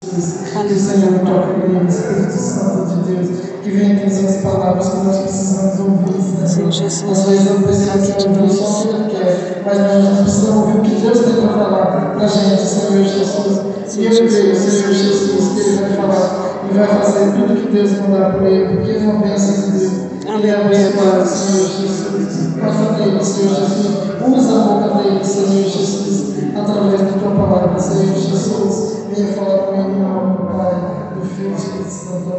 Que o Senhor toque nele, Espírito Santo de Deus, que venha trazer as palavras que nós precisamos ouvir. Sim, Jesus. Às vezes eu penso que ouvir só o que ele quer, mas nós precisamos ouvir o que Deus tem para falar para a gente, Senhor Jesus. E eu creio, Senhor Jesus, que ele vai falar e vai fazer tudo que Deus mandar por ele, porque ele é uma bênção de Deus. Ele é abençoado, Senhor Jesus. Gosta dele, Senhor Jesus. Usa a boca dele, Senhor Jesus, através da tua palavra, Senhor Jesus. Venha falar comigo em nome do Pai, do Filho e do Espírito Santo.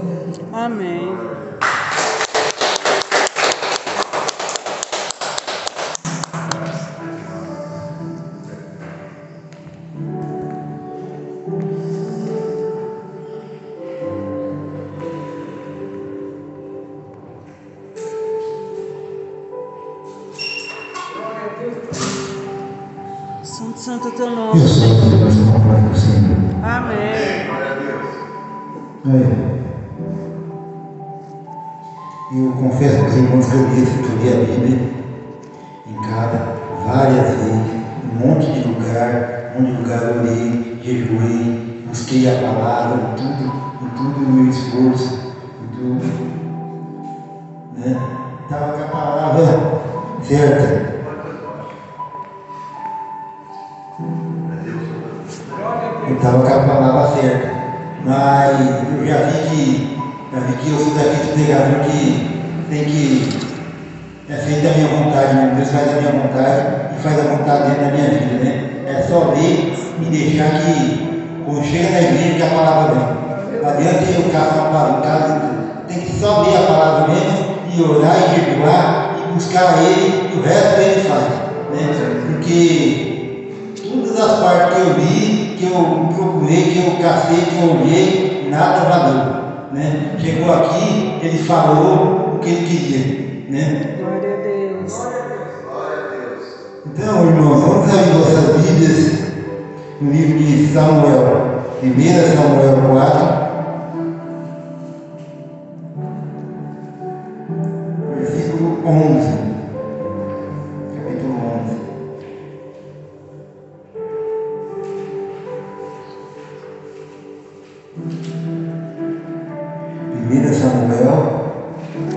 Amém. Amém. Santo, santo é teu nome. Eu sou a oração para o Senhor. Amém. Eu confesso aos irmãos que eu li a Bíblia em casa várias vezes, um monte de lugar eu li, jejuei, busquei a palavra, em tudo o meu esforço, em tudo, né? Estava com a palavra certa. Eu estava com a palavra certa, mas eu já vi que eu sou daquele pregador que tem que é feito da minha vontade, né? Deus faz a minha vontade e faz a vontade dele na minha vida, né? É só ler e deixar que quando chega na igreja que a palavra vem. Não adianta eu ficar só para em casa, tem que só ler a palavra mesmo e orar e jejuar e buscar ele e o resto ele faz, né? Porque todas as partes que eu li, que eu procurei, que eu cacei, que eu olhei, nada valeu, né? Chegou aqui, ele falou o que ele queria, né? Glória a Deus. Então, irmãos, vamos abrir nossas Bíblias no livro de Samuel, 1 Samuel 4, versículo 11, capítulo 11. 1 Samuel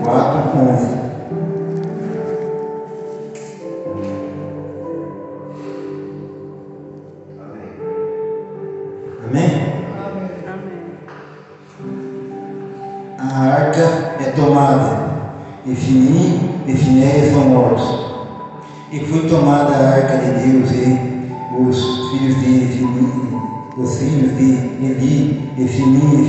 4, 11. Amém? Amém. A arca é tomada, e Finéias são mortos. E foi tomada a arca de Deus, e os filhos de Eli, e Finéias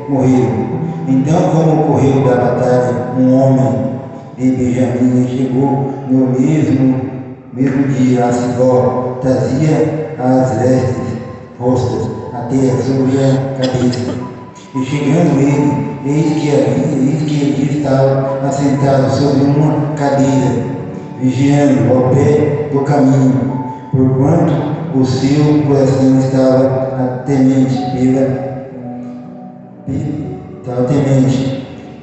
morreram. Então, como ocorreu da batalha, um homem de Benjamim chegou no mesmo dia a Siló, trazia as vestes rostas até sobre a cabeça. E chegando ele, eis que ele estava assentado sobre uma cadeira, vigiando ao pé do caminho, porquanto o seu coração estava temente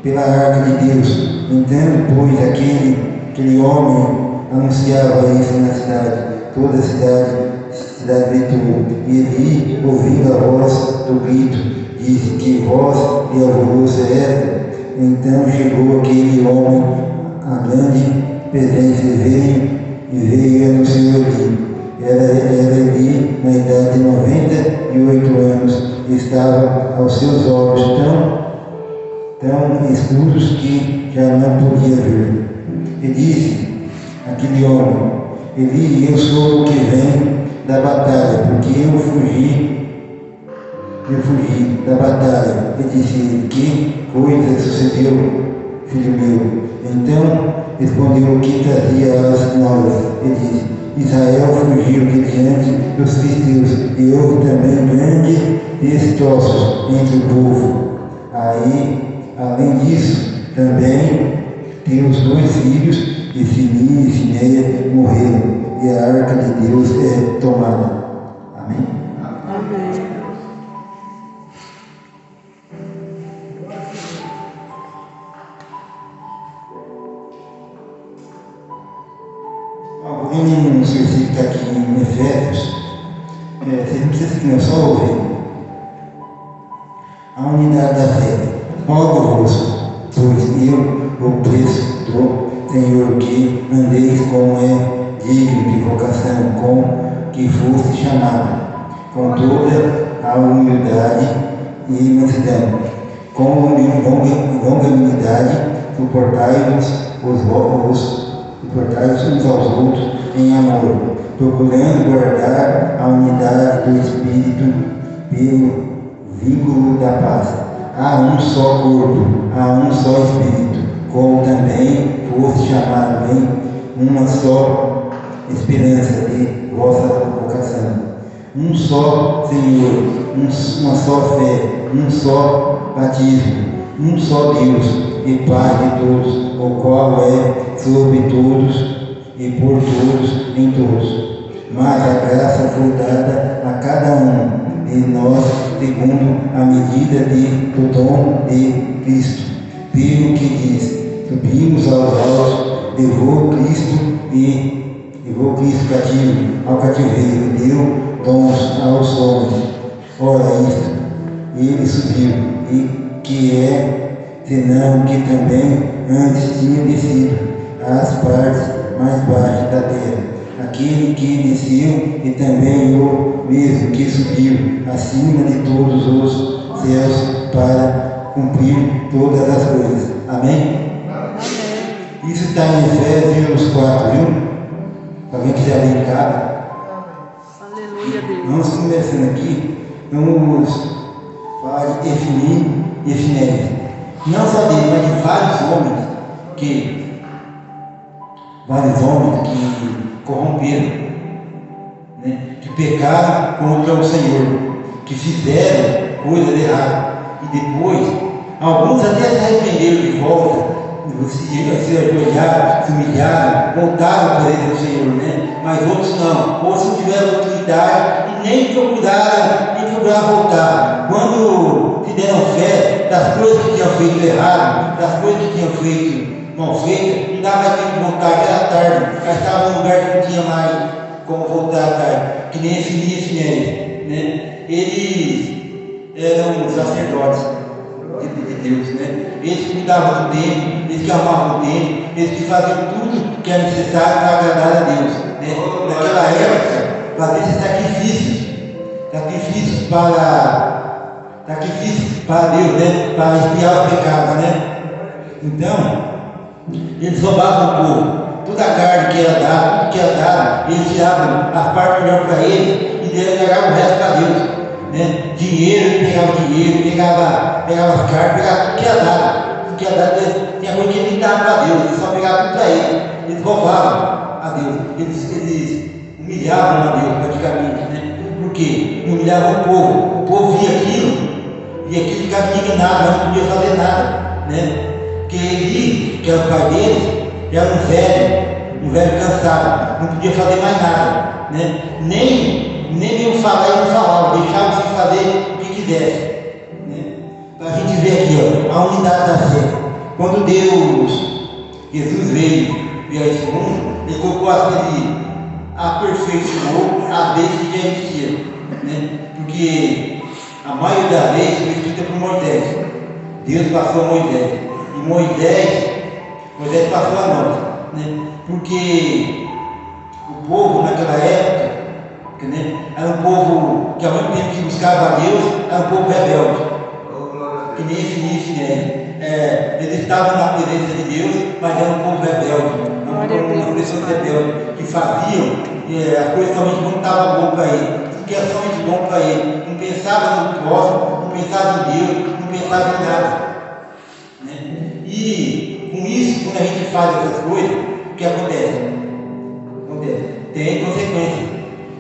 pela arca de Deus. Então, pois, aquele homem anunciava isso na cidade, toda a cidade gritou. E Eli, ouvindo a voz do grito, disse: que voz de alvoroço é esta? Então chegou aquele homem a grande presença e veio e anunciou Eli. Era Eli na idade de 98 anos, estava aos seus olhos tão escuros que já não podia ver. E disse aquele homem: Eli, eu sou o que vem da batalha, porque eu fugi da batalha. E disse ele: que coisa sucedeu, filho meu? Então respondeu o que trazia as novas, e disse: Israel fugiu de diante dos filisteus, e houve também grandes destroços entre o povo. Aí, além disso, também teus dois filhos, Efini e Finéia, morreram, e a arca de Deus é tomada. Amém? Amém. Um versículo que está aqui em Efésios, vocês não precisam que não só ouvir. a unidade da fé. Rogo-vos, pois eu o preço do Senhor, que andeis como é digno de vocação, com que foste chamado, com toda a humildade e mansidão, com longanimidade, suportai-vos uns aos outros em amor, procurando guardar a unidade do Espírito pelo vínculo da paz. Há um só corpo, há um só Espírito, como também foste chamado em uma só esperança de vossa vocação. Um só Senhor, uma só fé, um só batismo, um só Deus e Pai de todos, o qual é sobre todos e por todos em todos. Mas a graça foi dada a cada um de nós segundo a medida do dom de Cristo. Pelo que diz, subimos aos altos, levou Cristo cativo ao cativeiro, deu dons aos homens. Ora isto, ele subiu, e que é, senão que também antes tinha descido às partes mais baixas da terra. Aquele que desceu e também o mesmo que subiu acima de todos os céus para cumprir todas as coisas. Amém? Amém. Isso está em Efésios 4, viu? Se alguém quiser ler em casa. Aleluia, Deus. Vamos começando aqui. Vamos falar de Efim e Efinéia. Não só dele, mas de vários homens que corromperam, né? Que pecaram contra o Senhor, que fizeram coisas erradas. E depois, alguns até se arrependeram de volta, se ajoelharam, se humilharam, voltaram para ele do Senhor, né? Mas outros não. Outros não tiveram oportunidade e nem procuraram voltar. Quando se deram fé das coisas que tinham feito errado, das coisas que tinham feito mal feitas, não dava mais tempo de voltar, que era tarde, já estava num lugar que não tinha mais como voltar à tarde, que nem Efim e Efinéia, né? Eles eram sacerdotes de Deus, né? Eles cuidavam do templo, eles que arrumavam o templo, eles que faziam tudo que era necessário para agradar a Deus, né? Naquela época, fazer esses sacrifícios para Deus, né? Para expiar o pecado, né? Então, eles roubavam o povo, toda a carne que era dada, eles tiravam a parte melhor para eles e entregavam o resto para Deus, né? Dinheiro, pegava as carnes, pegava tudo que era dado, tinha coisa que eles davam para Deus, eles só pegavam tudo para eles, eles roubavam a Deus, eles humilhavam a Deus praticamente, né? Porque humilhavam o povo via aquilo e ficava indignado, mas não podia fazer nada, né? Porque ele, que era o pai deles, era um velho cansado, não podia fazer mais nada, né? Nem mesmo falar ele não falava, deixava de fazer o que quisesse, né? Para a gente ver aqui, ó, a unidade da fé. Quando Jesus veio a esse mundo, ele colocou ele aperfeiçoou a lei que já existia, né? Porque a maioria da lei foi escrita por Moisés. Deus passou a Moisés. E Moisés passou a nós, né? Porque o povo naquela época, né, era um povo que ao mesmo tempo que buscava a Deus, era um povo rebelde, que nem Efinéia. Eles estavam na presença de Deus, mas era um povo rebelde, uma pessoa rebelde, que faziam as coisas somente quando estava bom para ele, tudo que era somente bom para ele, não pensava no próximo, não pensava em Deus, não pensava em nada. E com isso, quando a gente faz essas coisas, o que acontece? Tem consequências.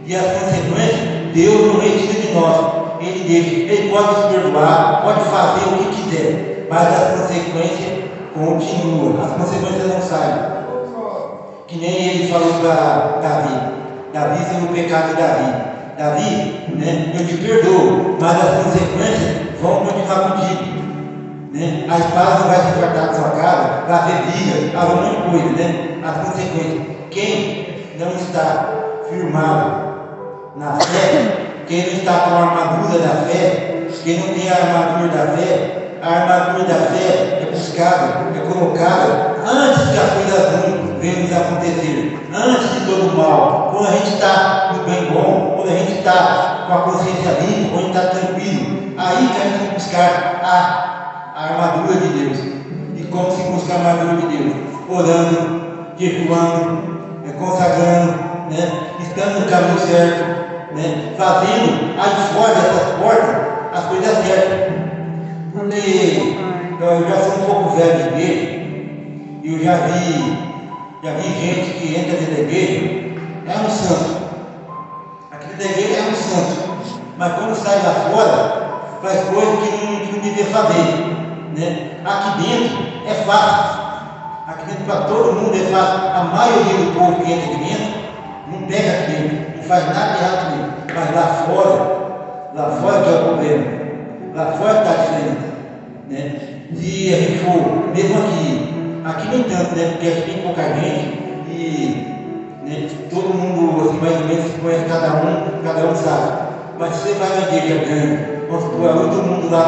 E as consequências, Deus não retira de nós. Ele deixa, ele pode nos perdoar, pode fazer o que quiser, mas as consequências continuam, as consequências não saem. Que nem ele falou para Davi sobre o pecado de Davi, né? Eu te perdoo, mas as consequências vão continuar contigo. Né? A espada não vai se cortar da sua casa, vai haver briga, haver um monte de coisa, né? As consequências. Quem não está firmado na fé, quem não está com a armadura da fé, quem não tem a armadura da fé, a armadura da fé é buscada, é colocada antes que as coisas ruins venham nos acontecer, antes de todo o mal. Quando a gente está no bem bom, quando a gente está com a consciência limpa, quando a gente está tranquilo, aí que a gente tem que buscar a armadura de Deus. E como se busca a armadura de Deus? Orando, jejuando, consagrando, né? Estando no caminho certo, né? Fazendo aí fora dessas portas as coisas certas. Porque eu já sou um pouco velho de igreja e eu já vi gente que entra dentro da igreja, é um santo. Aqui dentro da igreja é um santo, mas quando sai lá fora, faz coisas que não devia fazer, né? Aqui dentro é fácil. Aqui dentro para todo mundo é fácil. A maioria do povo que entra aqui dentro não pega aqui dentro, não faz nada de errado aqui dentro. Mas lá fora que é o problema. Lá fora está diferente, né? Se a gente for, mesmo aqui nem tanto, né? Porque aqui tem pouca gente e, né, todo mundo assim, mais ou menos se conhece cada um sabe. Mas se você vai na igreja grande, vamos supor, todo mundo lá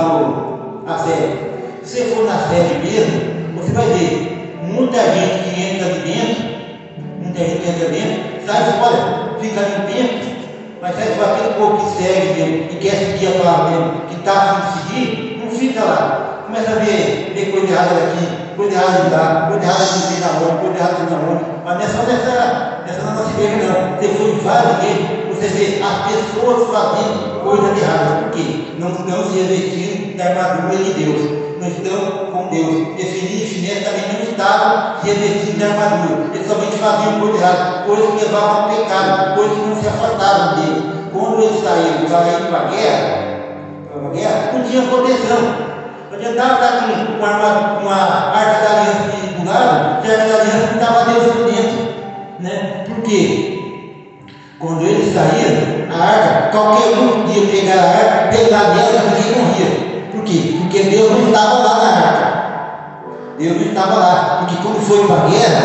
na sede. Se você for na sede mesmo, você vai ver muita gente que entra ali dentro, sai fora, fica ali um tempo, mas sai fora, aquele povo que segue mesmo, que quer seguir a palavra mesmo, que está a fim de seguir, não fica lá. Começa a ver coisa errada daqui, coisa errada de lá, coisa errada de vir na onde, coisa errada de na onde. Mas não é só nessa nossa igreja não. Você foi em várias igrejas, você vê as pessoas fazendo coisas erradas. Por quê? Não estão se revestindo da armadura de Deus. Não estão com Deus. Efini e Finés também não estavam se revestindo da armadura. Eles somente faziam coisas erradas, coisas que levavam ao pecado, coisas que não se afastavam dele. Quando eles saíram para a guerra, não tinha proteção. Não adiantava estar com uma arca da aliança do lado, que a arca da aliança não estava Deus por dentro, né? Por quê? Quando eles saíram, a arca, qualquer um podia pegar a arca, pegar nela e ninguém morria. Por quê? Porque Deus não estava lá na arca. Deus não estava lá. Porque quando foram para a guerra,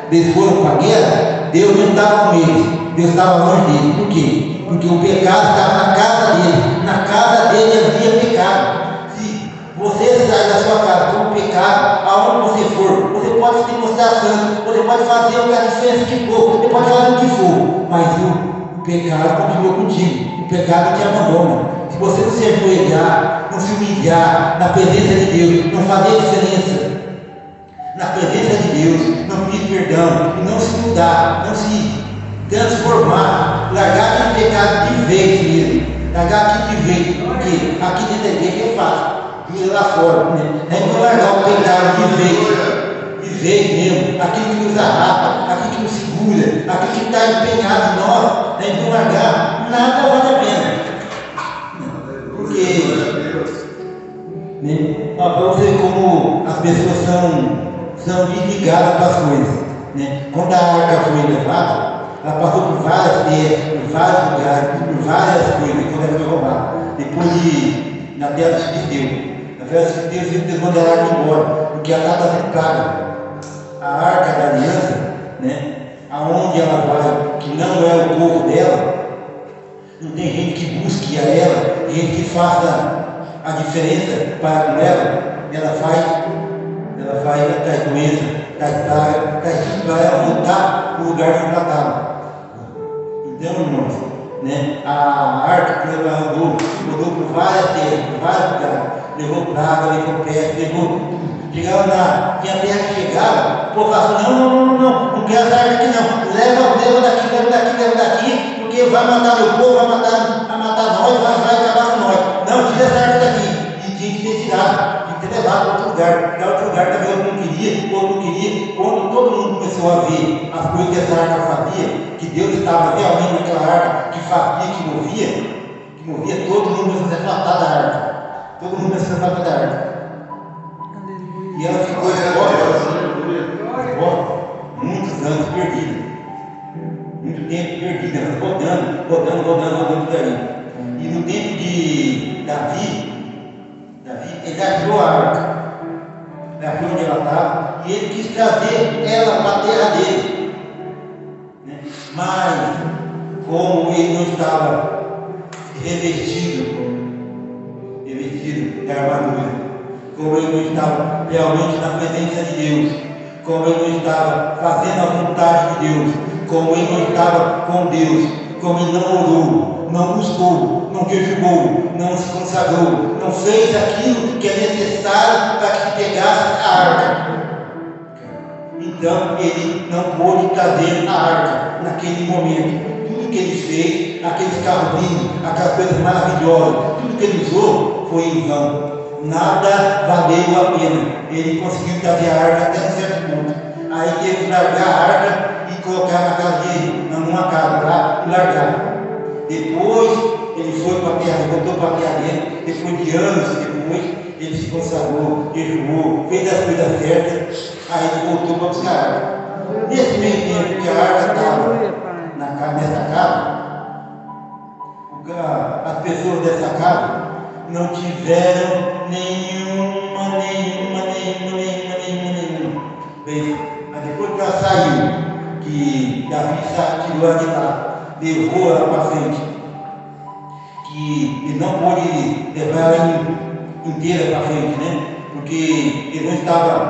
eles foram para a guerra, Deus não estava com eles. Deus estava longe deles. Por quê? Porque o pecado estava na casa dele. Na casa dele havia pecado. Você sai da sua casa com o pecado, aonde você for, você pode se mostrar santo, você pode fazer o que a diferença que for, você pode fazer o que for, mas o pecado continua contigo, o pecado te abandona. Se você não se ajoelhar, não se humilhar na presença de Deus, não fazer diferença na presença de Deus, não pedir perdão, e não se mudar, não se transformar, largar aquele pecado de vez mesmo, largar aqui de vez, porque aqui dentro da igreja é fácil. Lá fora, né? É não largar o pecado de vez mesmo, aquilo que nos arrasta, aquilo que nos segura, aquilo que está empenhado em nós, né? Não largar, nada vale a pena. Porque, né? Para você ver como as pessoas são desligadas para as coisas, né? Quando a arca foi levada, ela passou por várias terras, por vários lugares, por várias coisas, quando ela foi roubada. Depois na terra dos filisteus. Deus manda a arca embora, porque ela estava sendo praga. A arca da aliança, né, aonde ela vai, que não é o povo dela, não tem gente que busque a ela, gente que faça a diferença para com ela traz doença, traz praga, traz tudo para ela voltar para o lugar onde ela estava. Então, irmãos, né, a arca que ela rodou por várias terras, por vários lugares. Levou praga, levou peste, levou. Chegava tinha terra que chegava, o povo falava assim, não quero essa arca aqui não. Leva daqui, porque vai matar meu povo, vai matar nós, vai acabar com nós. Não, tira essa arca daqui. E tinha que ser tirado, tinha que ser levado para outro lugar. Para outro lugar também outro não queria. Quando todo mundo começou a ver as coisas que essa arca fazia, que Deus estava realmente naquela arca, que fazia, que movia, todo mundo começou a se afastar da arca. Todo mundo começou a se afastar da arca. E ela ficou muitos anos perdida. Muito tempo perdida, rodando por aí. E no tempo de Davi, ele achou a arca. Ele achou onde ela estava. E ele quis trazer ela para a terra dele. Né? Mas, como ele não estava revestido revestido da armadura, como ele não estava realmente na presença de Deus, como ele não estava fazendo a vontade de Deus, como ele não estava com Deus, como ele não orou, não buscou, não jejuou, não se consagrou, não fez aquilo que é necessário para que se pegasse a arca. Então ele não pôde trazer a arca naquele momento. Tudo que ele fez, aqueles carros lindos, aquelas coisas maravilhosas, tudo que ele usou foi em vão. Nada valeu a pena. Ele conseguiu trazer a arca até um certo ponto. Aí teve que largar a arca e colocar na casa dele, numa casa lá, e largar. Depois ele foi para a terra, voltou para a terra dele. Depois de anos depois, ele se consagrou, jejuou, fez as coisas certas. Aí ele voltou para buscar a arca. Nesse meio tempo que a arca estava nessa casa, as pessoas dessa casa não tiveram nenhuma. Bem, mas depois que ela saiu, que Davi tirou ela de lá, levou ela para frente, que ele não pôde levar ela inteira para frente, né? Porque ele não estava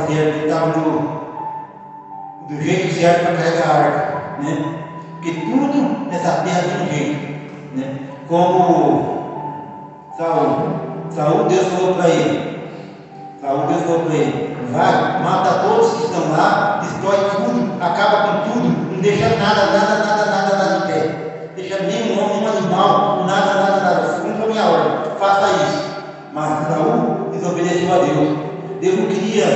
certo, ele estava do jeito certo para carregar a arca, né? Porque tudo nessa terra tem um jeito, né? Como Saul, Deus falou para ele, vai, mata todos que estão lá, destrói tudo, acaba com tudo, não deixa nada de pé, deixa nem um homem, nem um animal, nada, cumpra a minha ordem, faça isso. Mas Saul desobedeceu a Deus. Deus não queria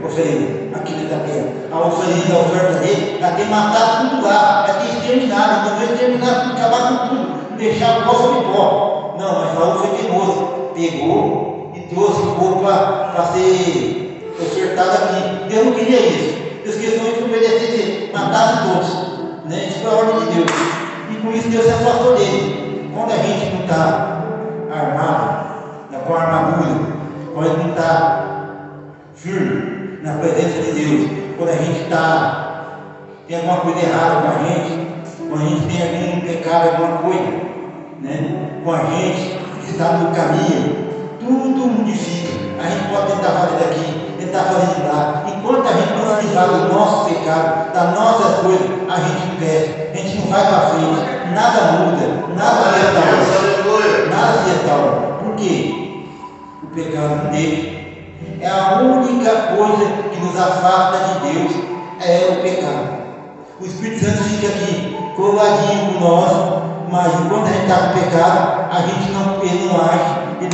oferenda aqui nessa terra. A oferta dele era ter matado tudo lá, era ter exterminado, então exterminar, acabar com tudo, deixar o pó sobre pó. Não, mas Saul foi teimoso, pegou e trouxe o povo para ser ofertado aqui. Deus não queria isso. Deus queria que obedecesse, matasse todos, né? Isso foi a ordem de Deus. E por isso Deus se afastou dele. Quando a gente não está armado, com a armadura, quando a gente não está firme na presença de Deus, quando a gente tem alguma coisa errada com a gente, quando a gente tem algum pecado, alguma coisa, né? Com a gente que está no caminho, tudo modifica. A gente pode tentar fazer daqui, tentar fazer de lá. Enquanto a gente não se livrar do nosso pecado, das nossas coisas, a gente cresce, a gente não vai para frente, nada muda, nada se restaura. Por quê? O pecado dele é a única coisa que nos afasta de Deus, é o pecado. O Espírito Santo fica aqui, coladinho com nós, mas quando a gente está com pecado, ele não age, ele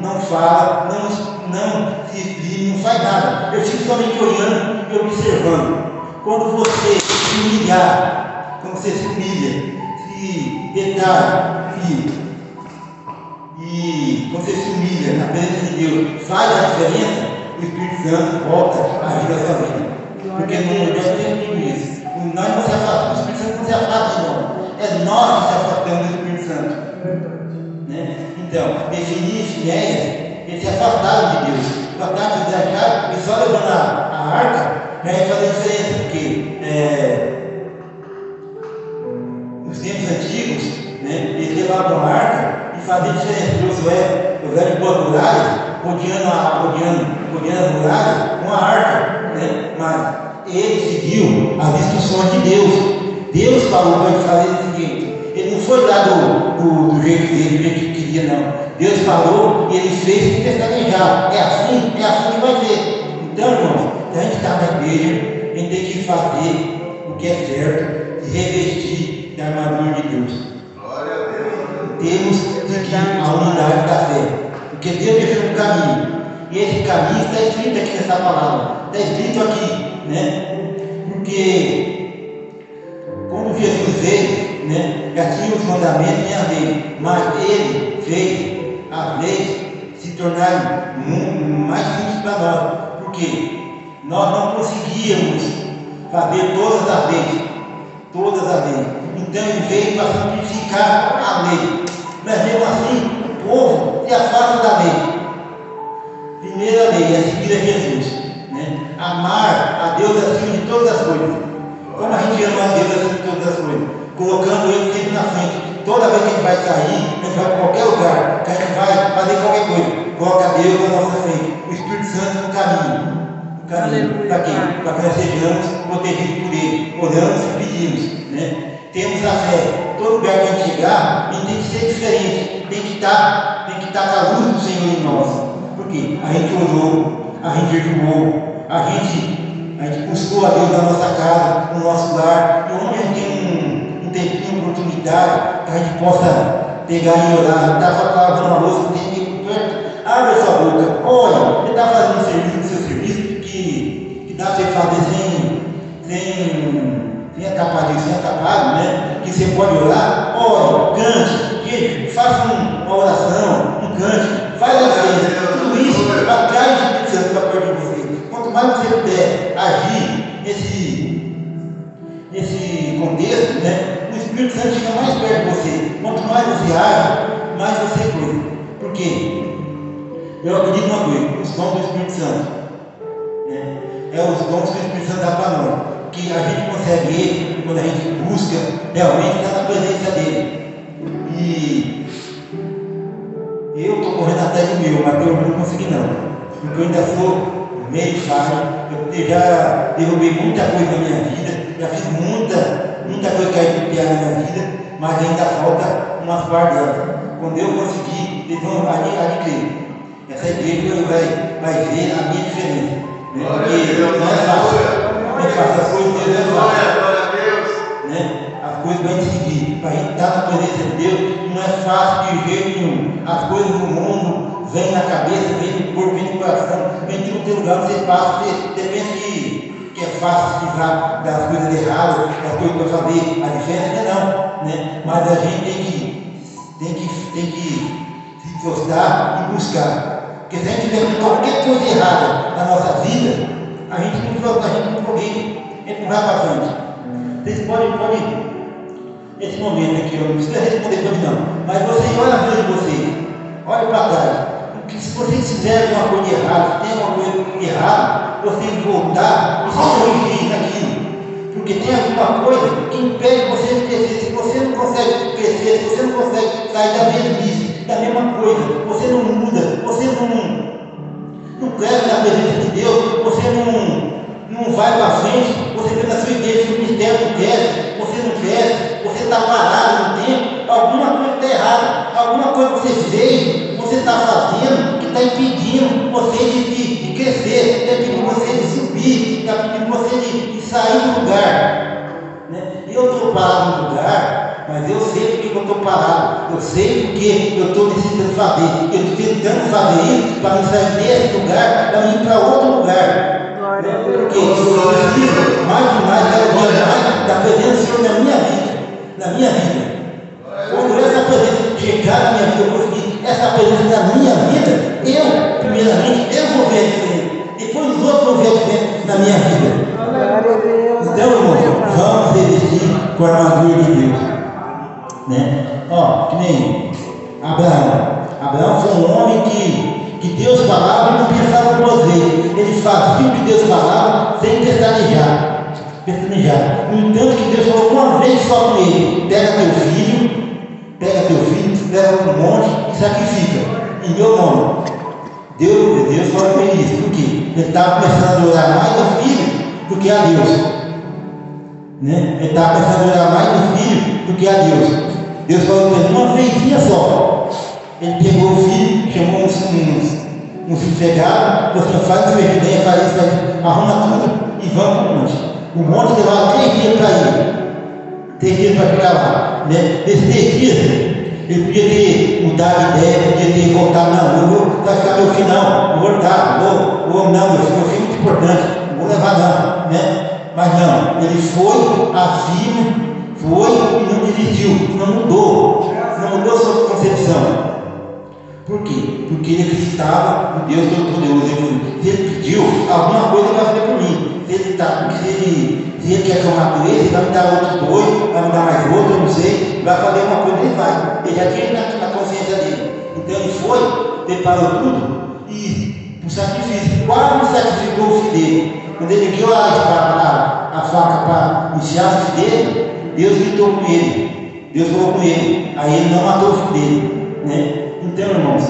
não fala, não se exprime, não faz nada. Eu fico somente olhando e observando. Quando você se humilhar, quando você se humilha, se detalha, e quando você se humilha na presença de Deus, faz a diferença, o Espírito Santo volta a agir na sua vida. Porque não tem isso. Nós não se afastamos, o Espírito Santo não se afasta de nós. É nós que se afastamos do Espírito Santo. Né? Então, definir Finéias, eles se afastaram de Deus. Afastaram de Deus, e só levando a arca já ia fazer diferença, porque nos tempos antigos, né, eles levavam a arca e faziam diferença. Josué de boas muralhas, rodeando as muralhas com a arca, né? Mas ele seguiu as instruções de Deus. Deus falou para ele fazer o seguinte: ele não foi lá do jeito dele, do jeito que queria, não. Deus falou e ele fez sem pestanejar. É assim que vai ser. Então, irmãos, se a gente está na igreja, a gente tem que fazer o que é certo, se revestir da armadura de Deus. Glória a Deus. Temos que seguir a unidade da fé, porque Deus deixou um caminho, e esse caminho está escrito aqui nessa palavra, está escrito aqui, né? Porque quando Jesus veio, né, já tinha os mandamentos e a lei, mas ele fez as leis se tornarem mais simples para nós, porque nós não conseguíamos fazer todas as leis. Então ele veio para simplificar a lei, mas mesmo assim o povo se afasta da lei. Primeira lei é seguir a Jesus, né? Amar a Deus acima de todas as coisas. Como a gente ama a Deus acima de todas as coisas? Colocando Ele sempre na frente. Toda vez que a gente vai sair, a gente vai para qualquer lugar, que a gente vai fazer qualquer coisa, coloca Deus na nossa frente, o Espírito Santo no caminho. Para quê? Para que nós sejamos protegidos por Ele, oramos e pedimos, né? Temos a fé. Todo lugar que a gente chegar, a gente tem que ser diferente, tem que estar com a luz do Senhor em nós. Por quê? A gente orou, a gente jejuou, a gente buscou a Deus na nossa casa, no nosso lar, e onde a gente tem um tempinho, oportunidade, que a gente possa pegar e orar. Estava lavando uma louça, tem que perto, abre a sua boca, olha, você está fazendo um serviço no seu serviço que dá para você fazer sem atrapalho, né? Que você pode orar, ore, cante, faça uma oração, um cante, faz a fé, tudo isso atrai o Espírito Santo para perto de você. Quanto mais você puder agir nesse contexto, né? O Espírito Santo fica mais perto de você. Quanto mais você age, mais você coisa. Por quê? Eu acredito numa coisa, os dons do Espírito Santo, né? É os dons que o Espírito Santo dá para nós, que a gente consegue ele quando a gente busca realmente estar na presença dele. E eu estou correndo atrás do meu, mas eu não consegui não, porque eu ainda sou meio falho. Eu já derrubei muita coisa na minha vida, já fiz muita coisa que é piada na minha vida, mas ainda falta umas partes delas. Quando eu conseguir, eles vão adquirir. Essa igreja vai ver a minha diferença. Né? Porque não é fácil, as coisas de Deus não é fácil. Né? As coisas para a gente seguir, para a gente estar na presença de Deus, não é fácil de jeito nenhum. As coisas do mundo vêm na cabeça, vêm no corpo, vêm no coração, vêm em todo lugar, você passa, você pensa que é fácil pisar das coisas erradas, das coisas para fazer a diferença, não. Né? Mas a gente tem que se esforçar e buscar. Porque se a gente tiver qualquer coisa errada na nossa vida, a gente não progride, a gente não vai para frente. Vocês podem, nesse momento aqui, eu não precisa responder para mim não, mas vocês olhem a vida de vocês, olhem para trás. Porque se vocês fizerem alguma coisa errada, se tem alguma coisa errada, vocês voltar e se corrigir naquilo. Porque tem alguma coisa que impede você de crescer. Se você não consegue crescer, se você não consegue sair da mesmice, da mesma coisa, você não muda, você não cresce na presença de Deus, você não vai para frente, você vê na sua igreja que o ministério não cresce, você está parado no tempo, alguma coisa está errada, alguma coisa que você fez, você está fazendo, que está impedindo você de crescer, está impedindo você de subir, está impedindo você de sair do lugar. Né? Eu estou parado no lugar, mas eu sei porque eu estou parado, eu sei porque eu estou necessitando fazer, eu estou tentando fazer isso para me sair desse lugar, para ir para outro lugar. Porque eu preciso mais e mais, cada dia mais, da presença do Senhor na minha vida. Quando essa presença chegar na minha vida, eu conseguir essa presença na minha vida, primeiramente, eu vou ver a diferença. Depois os outros vão ver a diferença na minha vida. Então, irmãos, vamos resistir com a armadura de Deus. Né? Ó, que nem Abraão. Abraão foi um homem que Deus falava e não pensava duas vezes. Ele fazia o que Deus falava sem pestanejar. No entanto, que Deus falou uma vez só com ele: pega teu filho, leva para o monte e sacrifica em meu nome. Deus falou com ele isso. Por quê? Ele estava começando a orar mais ao filho do que a Deus. Né? Ele estava começando a orar mais ao filho do que a Deus. Deus falou com ele uma vezinha só. Ele pegou o filho, chamou uns empregados, você faz uma ideia, faz isso, arruma tudo e vamos para o monte. O monte levava 3 dias para ir, 3 dias para ficar lá. Né? Nesses 3 dias, ele podia ter mudado de ideia, podia ter voltado, não, eu vou ficar meu filho, não, eu vou voltar, não, meu filho é muito importante, não vou levar não. Né? Mas não, ele foi firme, foi e não desistiu, não mudou sua concepção. Por quê? Porque ele acreditava no Deus Todo-Poderoso. Se ele pediu alguma coisa, ele vai fazer por mim. Se ele quer que eu mate ele, ele vai me dar outro 2, vai me dar mais outro, eu não sei, vai fazer uma coisa, ele vai. Ele já tinha na consciência dele. Então ele foi, preparou tudo e o sacrifício, quase sacrificou o filho dele. Quando ele guiou a faca para iniciar o filho dele, Deus gritou com ele: Deus falou com ele, aí ele não matou o filho dele, né? Então, irmãos,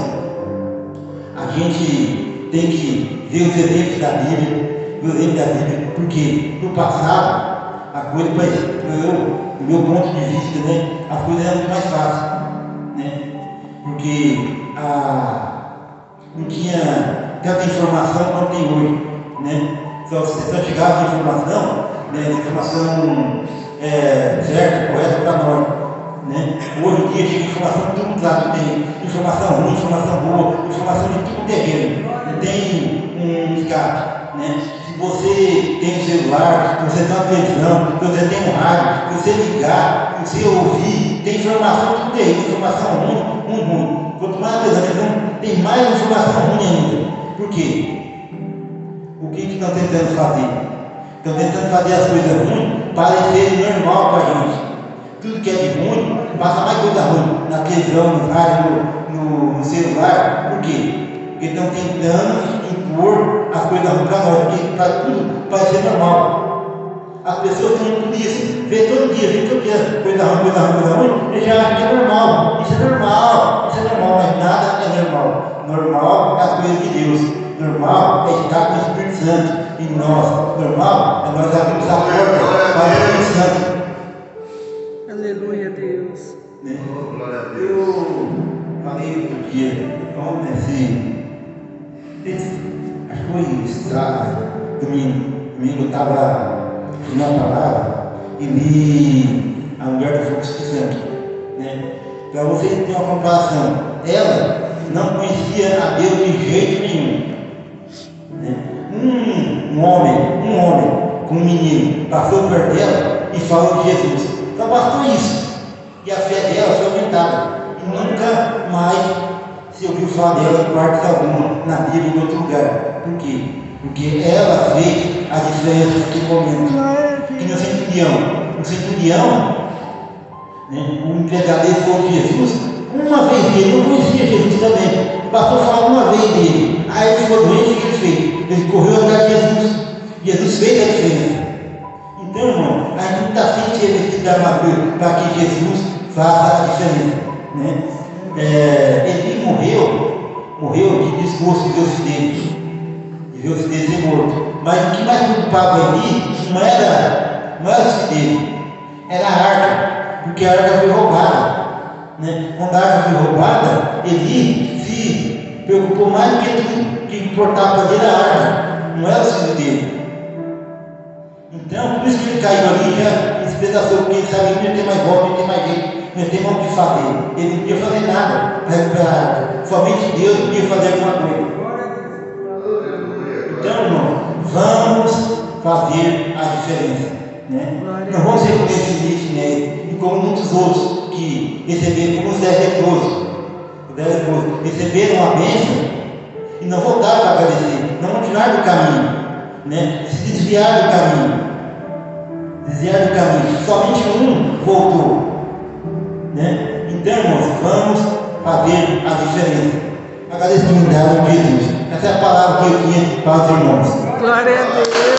a gente tem que ver os exemplos da Bíblia, porque no passado, a coisa, do meu ponto de vista, né, a coisa era muito mais fácil, né? Porque não tinha tanta informação quanto tem hoje, né? Só chegava a informação, né, informação certa, correta para nós, né? Hoje em dia chega informação de todo lado, tem informação ruim, informação boa, informação de tudo terreno, não tem um escape, né? Se você tem um celular, se você tem uma televisão, se você tem um rádio, se você ligar, se você ouvir, tem informação de tudo terreno, informação ruim. Quanto mais televisão, tem mais informação ruim ainda. Por quê? O que estão tentando fazer? Estão tentando fazer as coisas ruins parecerem normal para a gente. Tudo que é de ruim, passa mais coisa ruim na televisão, no rádio, no celular. Por quê? Porque estão tentando impor as coisas ruins para nós, porque para tudo parecer normal. As pessoas estão tudo isso, vê todo dia, coisa ruim, e já acham que é normal. Isso é normal, mas nada é normal. Normal é as coisas de Deus. Normal é estar com o Espírito Santo em nós. Normal é nós abrirmos a porta para o Espírito Santo. Aleluia, Deus. Né? Eu falei outro dia, acho que foi domingo eu estava na palavra e li a mulher do fogo Santo. Né? Para vocês terem uma comparação, ela não conhecia a Deus de jeito nenhum. Né? Um homem com um menino passou perto dela e falou de Jesus. Só bastou isso. E a fé dela foi aumentada. E nunca mais se ouviu falar dela em parte alguma, na Bíblia em outro lugar. Por quê? Porque ela fez a diferença naquele momento. E no centurião, né, o empregadeiro falou de Jesus. Uma vez dele, não conhecia Jesus também. Bastou falar uma vez dele. Aí ele ficou doente, o que ele fez? Ele correu atrás de Jesus. Jesus fez a diferença. Então, irmão, a gente está sem ser vestido de armadura para que Jesus faça a diferença. Né? Ele morreu de desgosto de ver o filho dele ser morto. Mas o que mais preocupava ali não era o filho dele, era a arca, porque a arca foi roubada. Né? Quando a arca foi roubada, ele se preocupou mais do que tudo que importava para ele a arca, não era o filho dele. Então, por isso que ele caiu ali, já despedaçou, porque ele sabia que não ia ter mais volta, não ia ter mais jeito, não ia ter mais o que fazer. Ele não podia fazer nada para recuperar a arca. Somente Deus podia fazer alguma coisa. Então, irmão, vamos fazer a diferença. Né? Não vamos ser como esse Filipe, né? E como muitos outros que receberam, como os 10 leprosos. Receberam a bênção e não voltaram para agradecer, não continuaram do caminho, né? Se desviaram do caminho. Somente um voltou. Né? Então, irmãos, vamos fazer a diferença. Agradeço a Jesus. Essa é a palavra que eu tinha para os irmãos. Glória a Deus.